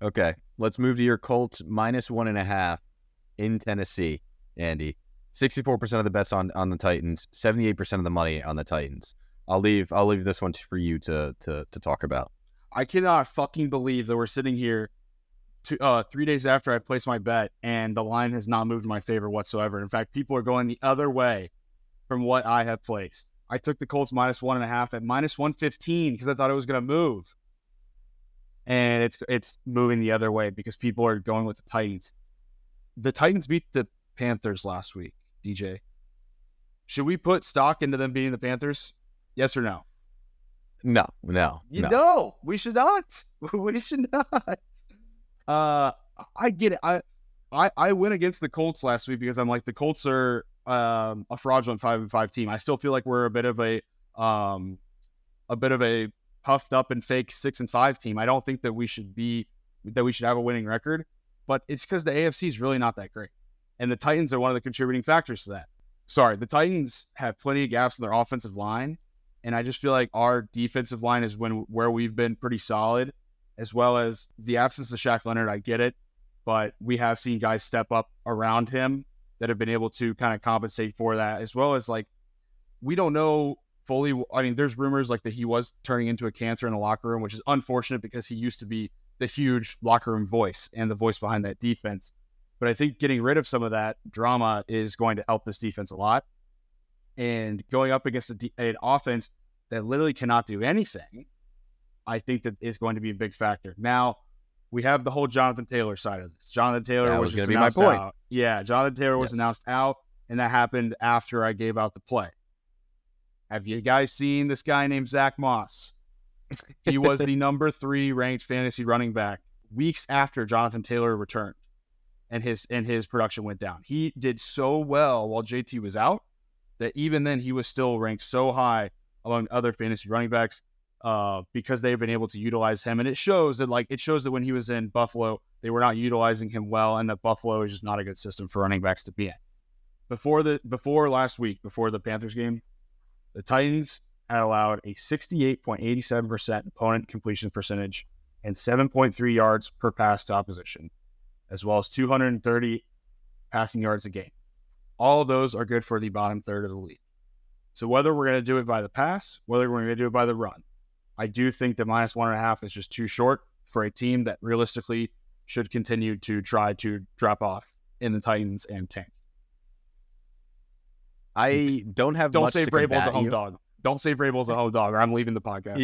Okay, let's move to your Colts -1.5 in Tennessee, Andy. 64% of the bets on the Titans, 78% of the money on the Titans. I'll leave this one for you to talk about. I cannot fucking believe that we're sitting here 3 days after I placed my bet, and the line has not moved in my favor whatsoever. In fact, people are going the other way from what I have placed. I took the Colts -1.5 at -115 because I thought it was going to move. And it's moving the other way because people are going with the Titans. The Titans beat the Panthers last week, DJ. Should we put stock into them beating the Panthers? Yes or no? No. No, we should not. We should not. I get it. I went against the Colts last week because I'm like, the Colts are a fraudulent 5-5 team. I still feel like we're a bit of a puffed up and fake 6-5 team. I don't think that we should have a winning record, but it's because the AFC is really not that great. And the Titans are one of the contributing factors to that. Sorry, the Titans have plenty of gaps in their offensive line. And I just feel like our defensive line is where we've been pretty solid, as well as the absence of Shaq Leonard. I get it, but we have seen guys step up around him that have been able to kind of compensate for that, as well as like, we don't know fully. I mean, there's rumors like that he was turning into a cancer in the locker room, which is unfortunate because he used to be the huge locker room voice and the voice behind that defense. But I think getting rid of some of that drama is going to help this defense a lot. And going up against an offense that literally cannot do anything, I think that is going to be a big factor. Now, we have the whole Jonathan Taylor side of this. Jonathan Taylor was going to be my point. Out. Yeah, Jonathan Taylor was announced out, and that happened after I gave out the play. Have you guys seen this guy named Zach Moss? He was the number 3 ranked fantasy running back weeks after Jonathan Taylor returned, and his production went down. He did so well while JT was out that even then he was still ranked so high among other fantasy running backs because they've been able to utilize him. And it shows that when he was in Buffalo, they were not utilizing him well, and that Buffalo is just not a good system for running backs to be in. Before last week, before the Panthers game, the Titans had allowed a 68.87% opponent completion percentage and 7.3 yards per pass to opposition, as well as 230 passing yards a game. All of those are good for the bottom third of the league. So whether we're going to do it by the pass, whether we're going to do it by the run, I do think that -1.5 is just too short for a team that realistically should continue to try to drop off in the Titans and tank. I don't have Don't much say to Vrabel's a home you. dog. Don't say Vrabel's a home dog, or I'm leaving the podcast.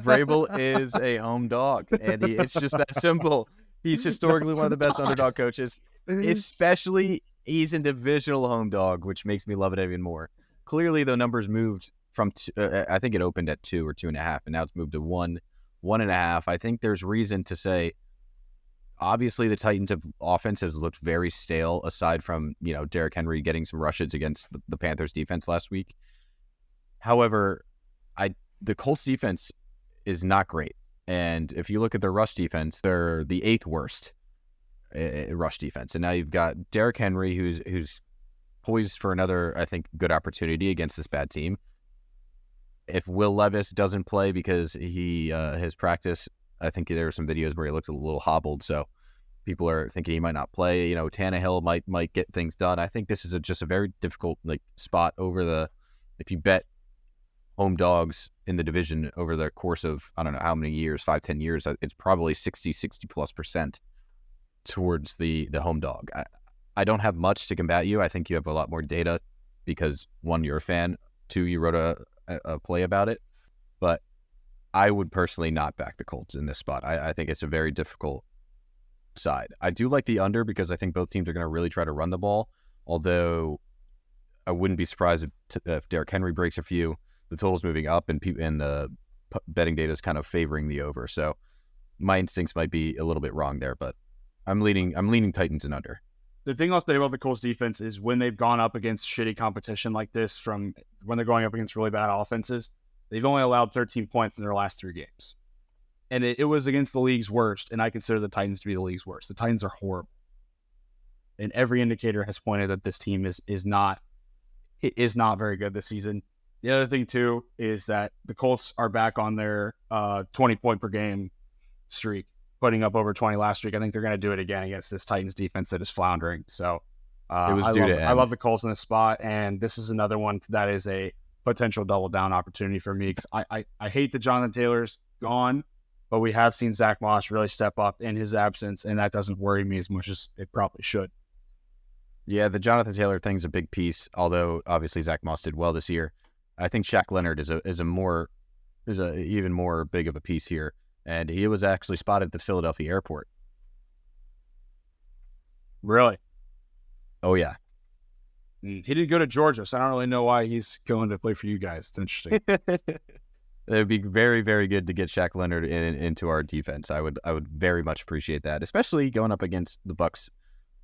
Vrabel is a home dog, Andy. It's just that simple. He's historically one of the best underdog coaches, especially he's a divisional home dog, which makes me love it even more. Clearly, the numbers moved from I think it opened at 2 or 2.5, and now it's moved to 1.5. I think there's reason to say, obviously, the Titans' offense has looked very stale, aside from Derrick Henry getting some rushes against the Panthers' defense last week. However, the Colts' defense is not great, and if you look at their rush defense, they're the 8th worst rush defense. And now you've got Derrick Henry, who's poised for another, I think, good opportunity against this bad team. If Will Levis doesn't play because his practice, I think there were some videos where he looked a little hobbled, so people are thinking he might not play. Tannehill might get things done. I think this is just a very difficult spot if you bet home dogs in the division over the course of, I don't know how many years, 5-10 years, it's probably 60+% towards the home dog. I don't have much to combat you. I think you have a lot more data because, 1, you're a fan, 2, you wrote a play about it. But I would personally not back the Colts in this spot. I think it's a very difficult side. I do like the under because I think both teams are going to really try to run the ball, although I wouldn't be surprised if Derrick Henry breaks a few. The total's moving up, and the betting data is kind of favoring the over. So my instincts might be a little bit wrong there, but I'm leaning Titans and under. The thing I'll say about the Colts defense is when they've gone up against shitty competition like this, from when they're going up against really bad offenses, they've only allowed 13 points in their last 3 games. And it was against the league's worst, and I consider the Titans to be the league's worst. The Titans are horrible. And every indicator has pointed that this team is not very good this season. The other thing, too, is that the Colts are back on their 20-point per game streak, putting up over 20 last week. I think they're going to do it again against this Titans defense that is floundering. So it was due to end. I love the Colts in this spot, and this is another one that is a potential double down opportunity for me because I hate that Jonathan Taylor's gone, but we have seen Zach Moss really step up in his absence, and that doesn't worry me as much as it probably should. Yeah, the Jonathan Taylor thing's a big piece, although obviously Zach Moss did well this year. I think Shaq Leonard is even more big of a piece here, and he was actually spotted at the Philadelphia airport. Really? Oh, yeah. He didn't go to Georgia, so I don't really know why he's going to play for you guys. It's interesting. It would be very, very good to get Shaq Leonard into our defense. I would very much appreciate that, especially going up against the Bucs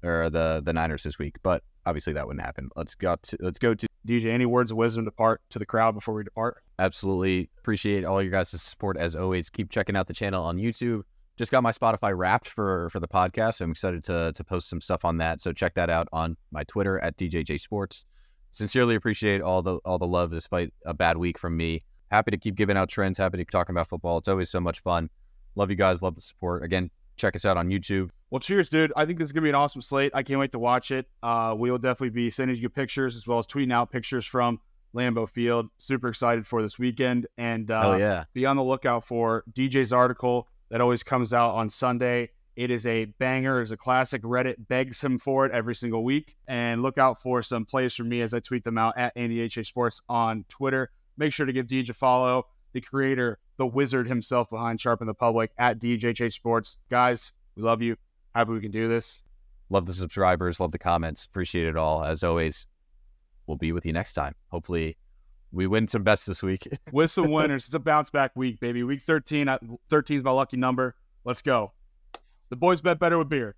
or the Niners this week. But obviously that wouldn't happen. Let's go to DJ. Any words of wisdom to the crowd before we depart? Absolutely appreciate all your guys' support as always. Keep checking out the channel on YouTube. Just got my Spotify Wrapped for the podcast. I'm excited to post some stuff on that. So check that out on my Twitter at DJJ Sports. Sincerely appreciate all the love despite a bad week from me. Happy to keep giving out trends. Happy to keep talking about football. It's always so much fun. Love you guys. Love the support. Again, check us out on YouTube. Well, cheers, dude. I think this is going to be an awesome slate. I can't wait to watch it. We will definitely be sending you pictures as well as tweeting out pictures from Lambeau Field. Super excited for this weekend. And be on the lookout for DJ's article that always comes out on Sunday. It is a banger. It's a classic. Reddit begs him for it every single week. And look out for some plays from me as I tweet them out at AndyHA Sports on Twitter. Make sure to give Deej a follow. The creator, the wizard himself behind Sharpen the Public at DJJ Sports. Guys, we love you. Happy we can do this. Love the subscribers. Love the comments. Appreciate it all. As always, we'll be with you next time. Hopefully we win some bets this week. With some winners. It's a bounce back week, baby. Week 13. 13 is my lucky number. Let's go. The boys bet better with beer.